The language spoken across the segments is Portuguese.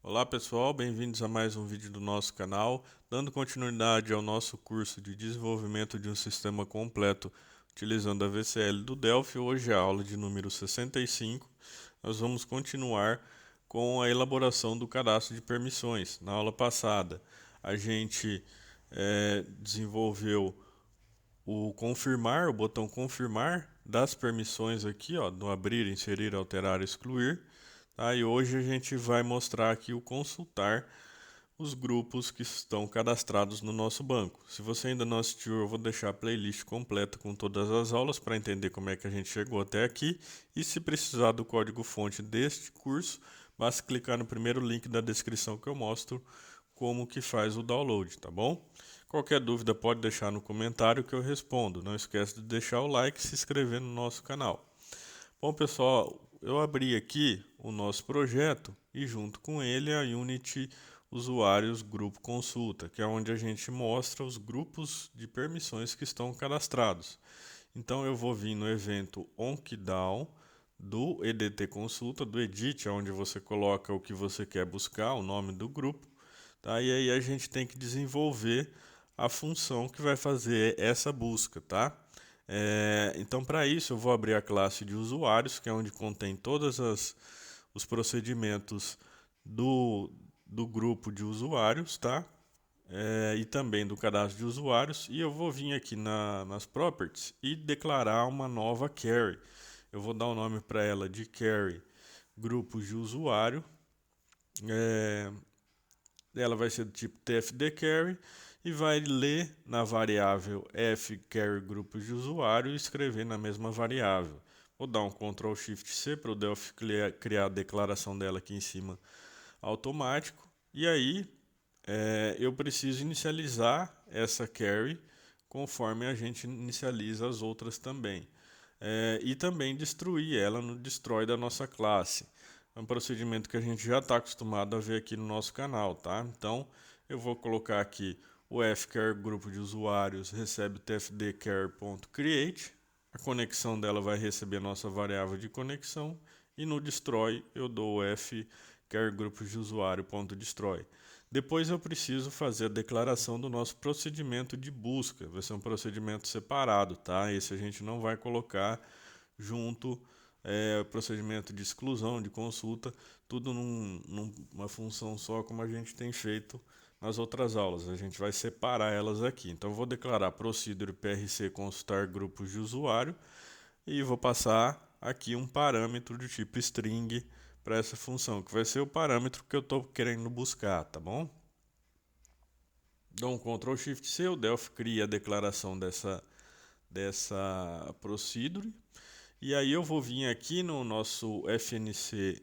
Olá pessoal, bem-vindos a mais um vídeo do nosso canal. Dando continuidade ao nosso curso de desenvolvimento de um sistema completo utilizando a VCL do Delphi, hoje é a aula de número 65. Nós vamos continuar com a elaboração do cadastro de permissões. Na aula passada a gente desenvolveu o botão confirmar das permissões aqui, ó, no abrir, inserir, alterar, excluir. Tá? E hoje a gente vai mostrar aqui o consultar os grupos que estão cadastrados no nosso banco. Se você ainda não assistiu, eu vou deixar a playlist completa com todas as aulas para entender como é que a gente chegou até aqui. E se precisar do código-fonte deste curso, basta clicar no primeiro link da descrição que eu mostro como que faz o download, tá bom? Qualquer dúvida pode deixar no comentário que eu respondo. Não esquece de deixar o like e se inscrever no nosso canal. Bom, pessoal, eu abri aqui o nosso projeto e junto com ele a Unity Usuários Grupo Consulta, que é onde a gente mostra os grupos de permissões que estão cadastrados. Então eu vou vir no evento OnKeyDown do EDT Consulta, do Edit, onde você coloca o que você quer buscar, o nome do grupo, tá? E aí a gente tem que desenvolver a função que vai fazer essa busca, tá? Então, para isso, eu vou abrir a classe de usuários, que é onde contém todos os procedimentos do grupo de usuários, tá? E também do cadastro de usuários. E eu vou vir aqui nas properties e declarar uma nova query. Eu vou dar o nome para ela de query grupos de usuário. É, Ela vai ser do tipo tfdquery e vai ler na variável fquery grupos de usuário e escrever na mesma variável. Vou dar um Ctrl Shift C para o Delphi criar a declaração dela aqui em cima automático. E aí eu preciso inicializar essa query conforme a gente inicializa as outras também. E também destruir ela no destroy da nossa classe. É um procedimento que a gente já está acostumado a ver aqui no nosso canal, tá? Então eu vou colocar aqui o fchar grupo de usuários recebe tfdchar.create. A conexão dela vai receber a nossa variável de conexão e no destroy eu dou o fchar grupo de usuário.destroy. Depois eu preciso fazer a declaração do nosso procedimento de busca. Vai ser um procedimento separado, tá? Esse a gente não vai colocar junto procedimento de exclusão, de consulta, tudo numa função só, como a gente tem feito nas outras aulas. A gente vai separar elas aqui. Então, eu vou declarar procedure prc consultar grupos de usuário e vou passar aqui um parâmetro do tipo string para essa função, que vai ser o parâmetro que eu estou querendo buscar, tá bom? Dou um Ctrl Shift C, o Delphi cria a declaração dessa procedure. E aí eu vou vir aqui no nosso FNC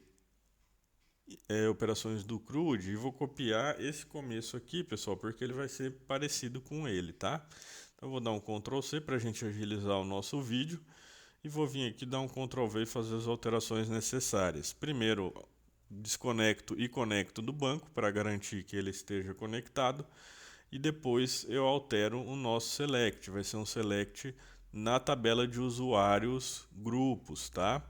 operações do CRUD e vou copiar esse começo aqui, pessoal, porque ele vai ser parecido com ele, tá? Então eu vou dar um Ctrl C para a gente agilizar o nosso vídeo e vou vir aqui dar um Ctrl V e fazer as alterações necessárias. Primeiro, desconecto e conecto do banco para garantir que ele esteja conectado e depois eu altero o nosso select, vai ser um select na tabela de usuários grupos, tá?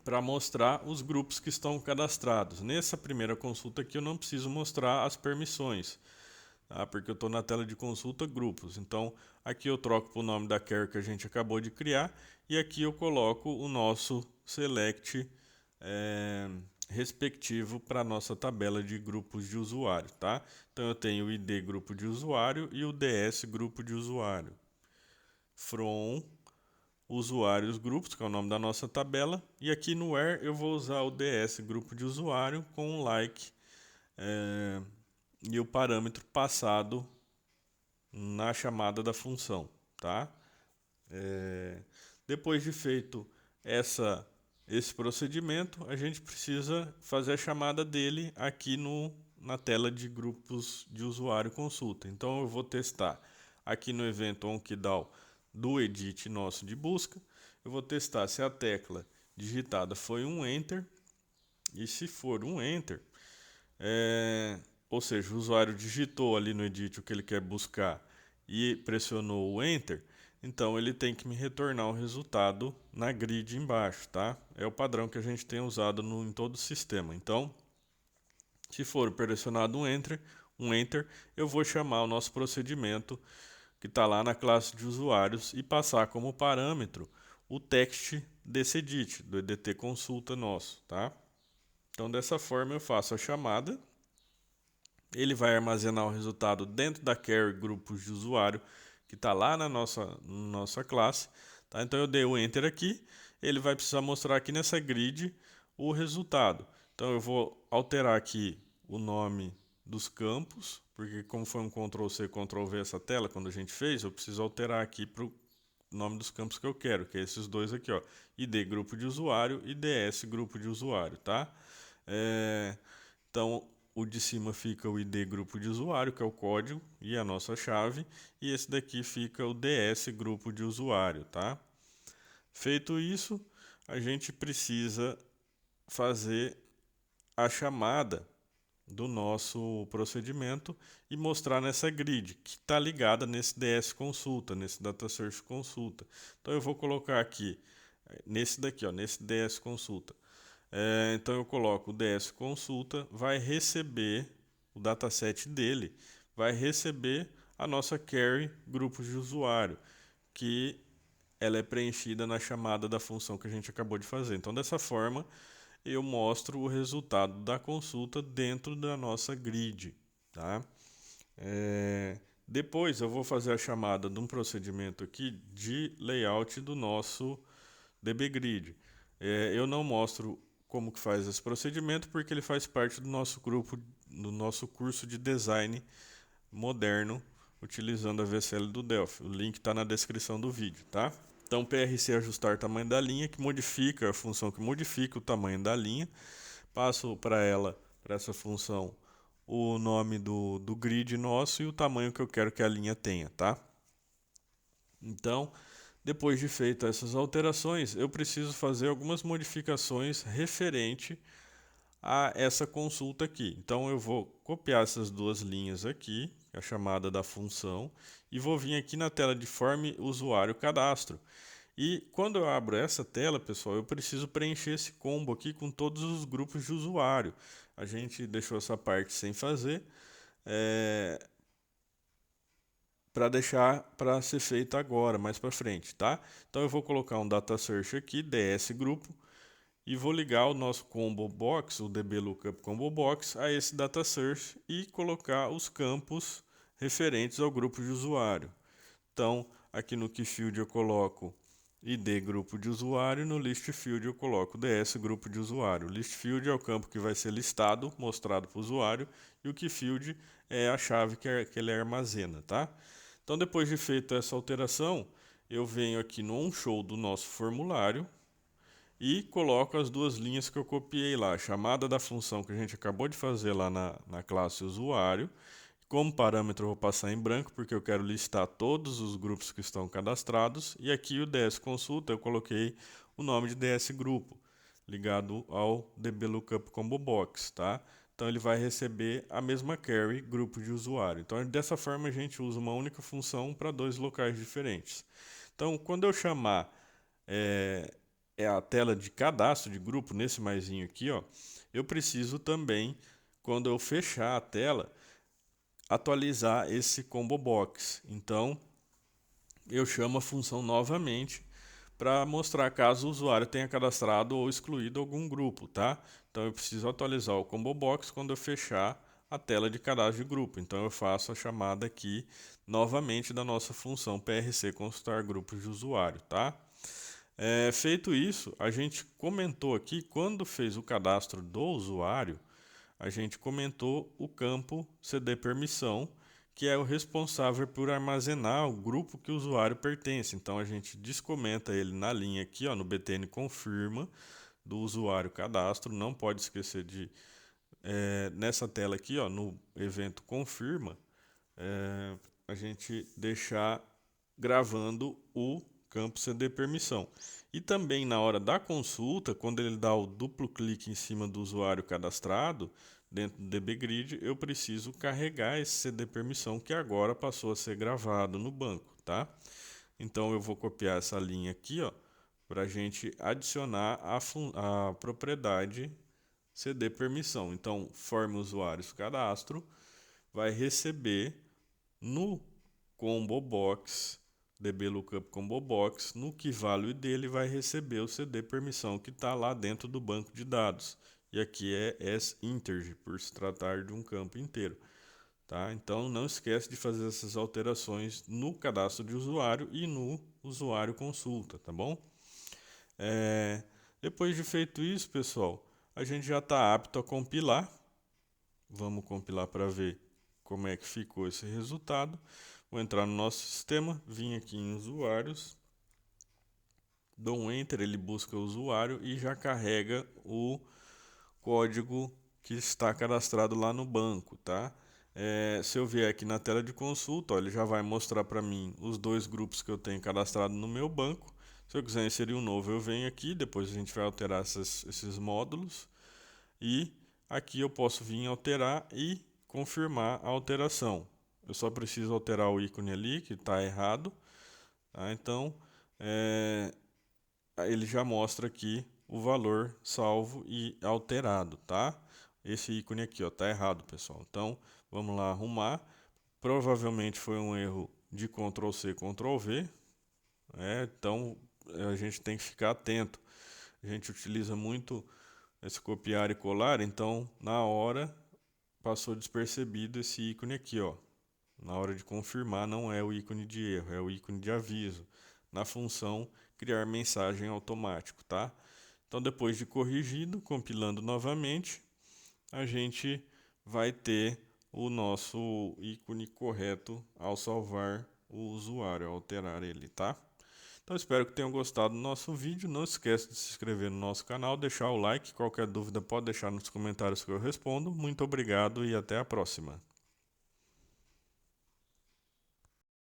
Para mostrar os grupos que estão cadastrados. Nessa primeira consulta aqui eu não preciso mostrar as permissões, tá? Porque eu estou na tela de consulta grupos. Então aqui eu troco para o nome da query que a gente acabou de criar e aqui eu coloco o nosso select respectivo para a nossa tabela de grupos de usuário, tá? Então eu tenho o ID grupo de usuário e o DS grupo de usuário. From usuários grupos, que é o nome da nossa tabela, e aqui no where eu vou usar o DS grupo de usuário com um like e o parâmetro passado na chamada da função, tá? Depois de feito esse procedimento, a gente precisa fazer a chamada dele aqui na tela de grupos de usuário consulta. Então eu vou testar aqui no evento OnKeyDown do edit nosso de busca. Eu vou testar se a tecla digitada foi um Enter. E se for um Enter, ou seja, o usuário digitou ali no edit o que ele quer buscar e pressionou o Enter, então ele tem que me retornar o resultado na grid embaixo, tá? É o padrão que a gente tem usado em todo o sistema. Então, se for pressionado um enter, eu vou chamar o nosso procedimento que está lá na classe de usuários e passar como parâmetro o text desse edit, do EDT consulta nosso, tá? Então, dessa forma eu faço a chamada, ele vai armazenar o resultado dentro da carry grupos de usuário que está lá na nossa classe, tá? Então eu dei o enter aqui, ele vai precisar mostrar aqui nessa grid o resultado. Então eu vou alterar aqui o nome dos campos, porque como foi um Ctrl+C, Ctrl+V essa tela quando a gente fez, eu preciso alterar aqui para o nome dos campos que eu quero, que é esses dois aqui, ó, ID grupo de usuário e DS grupo de usuário, tá? Então o de cima fica o ID grupo de usuário, que é o código e a nossa chave, e esse daqui fica o DS grupo de usuário, tá? Feito isso, a gente precisa fazer a chamada do nosso procedimento e mostrar nessa grid que está ligada nesse DS consulta, nesse data search consulta. Então eu vou colocar aqui nesse daqui, ó, nesse DS consulta. Então eu coloco o DS consulta, vai receber o dataset dele, vai receber a nossa query grupo de usuário, que ela é preenchida na chamada da função que a gente acabou de fazer. Então dessa forma eu mostro o resultado da consulta dentro da nossa grid, tá? Depois eu vou fazer a chamada de um procedimento aqui de layout do nosso dbgrid. Eu não mostro como que faz esse procedimento porque ele faz parte do nosso grupo, do nosso curso de design moderno utilizando a VSL do Delphi. O link está na descrição do vídeo, tá? Então, PRC ajustar tamanho da linha, que modifica a função que modifica o tamanho da linha. Passo para ela, para essa função, o nome do grid nosso e o tamanho que eu quero que a linha tenha, tá? Então, depois de feitas essas alterações, eu preciso fazer algumas modificações referente a essa consulta aqui. Então eu vou copiar essas duas linhas aqui, a chamada da função, e vou vir aqui na tela de form usuário cadastro. E quando eu abro essa tela, pessoal, eu preciso preencher esse combo aqui com todos os grupos de usuário. A gente deixou essa parte sem fazer, para deixar para ser feita agora, mais para frente, tá? Então eu vou colocar um data search aqui, ds grupo, e vou ligar o nosso combo box, o db lookup combo box, a esse data search e colocar os campos referentes ao grupo de usuário. Então, aqui no keyfield eu coloco id grupo de usuário, no list field eu coloco ds grupo de usuário. O list field é o campo que vai ser listado, mostrado para o usuário, e o keyfield é a chave que ele armazena, tá? Então, depois de feita essa alteração, eu venho aqui no onShow do nosso formulário e coloco as duas linhas que eu copiei lá, a chamada da função que a gente acabou de fazer lá na classe usuário. Como parâmetro eu vou passar em branco, porque eu quero listar todos os grupos que estão cadastrados. E aqui o DS consulta eu coloquei o nome de DS grupo, ligado ao DB Lookup Combo Box, tá? Então ele vai receber a mesma query grupo de usuário. Então dessa forma a gente usa uma única função para dois locais diferentes. Então quando eu chamar a tela de cadastro de grupo, nesse maisinho aqui, ó, eu preciso também, quando eu fechar a tela, atualizar esse combo box. Então eu chamo a função novamente para mostrar caso o usuário tenha cadastrado ou excluído algum grupo, tá? Então eu preciso atualizar o combo box quando eu fechar a tela de cadastro de grupo. Então eu faço a chamada aqui novamente da nossa função PRC consultar grupos de usuário, tá? Feito isso, a gente comentou aqui quando fez o cadastro do usuário, a gente comentou o campo CD permissão, que é o responsável por armazenar o grupo que o usuário pertence. Então a gente descomenta ele na linha aqui, ó, no btn confirma do usuário cadastro. Não pode esquecer de nessa tela aqui, ó, no evento confirma, a gente deixar gravando o campo CD permissão. E também na hora da consulta, quando ele dá o duplo clique em cima do usuário cadastrado, dentro do dbgrid, eu preciso carregar esse CD permissão que agora passou a ser gravado no banco, tá? Então eu vou copiar essa linha aqui, ó, para a gente adicionar a propriedade ceder permissão. Então, form usuários cadastro vai receber no combo box, db lookup combo box, no key value dele vai receber o cd permissão que está lá dentro do banco de dados. E aqui é as_integer, por se tratar de um campo inteiro. Tá? Então não esquece de fazer essas alterações no cadastro de usuário e no usuário consulta, tá bom? Depois de feito isso, pessoal, a gente já está apto a compilar. Vamos compilar para ver como é que ficou esse resultado. Vou entrar no nosso sistema, vim aqui em usuários, dou um enter, ele busca o usuário e já carrega o código que está cadastrado lá no banco, tá? Se eu vier aqui na tela de consulta, ó, ele já vai mostrar para mim os dois grupos que eu tenho cadastrado no meu banco. Se eu quiser inserir um novo, eu venho aqui, depois a gente vai alterar esses módulos. E aqui eu posso vir alterar e confirmar a alteração. Eu só preciso alterar o ícone ali, que está errado. Tá? Então, ele já mostra aqui o valor salvo e alterado, tá? Esse ícone aqui, ó, tá errado, pessoal. Então, vamos lá arrumar. Provavelmente foi um erro de Ctrl C, Ctrl V. Então, a gente tem que ficar atento. A gente utiliza muito esse copiar e colar, então, na hora, passou despercebido esse ícone aqui, ó. Na hora de confirmar, não é o ícone de erro, é o ícone de aviso. Na função criar mensagem automático, tá? Então, depois de corrigido, compilando novamente, a gente vai ter o nosso ícone correto ao salvar o usuário, ao alterar ele, tá? Então, espero que tenham gostado do nosso vídeo. Não esqueça de se inscrever no nosso canal, deixar o like. Qualquer dúvida pode deixar nos comentários que eu respondo. Muito obrigado e até a próxima.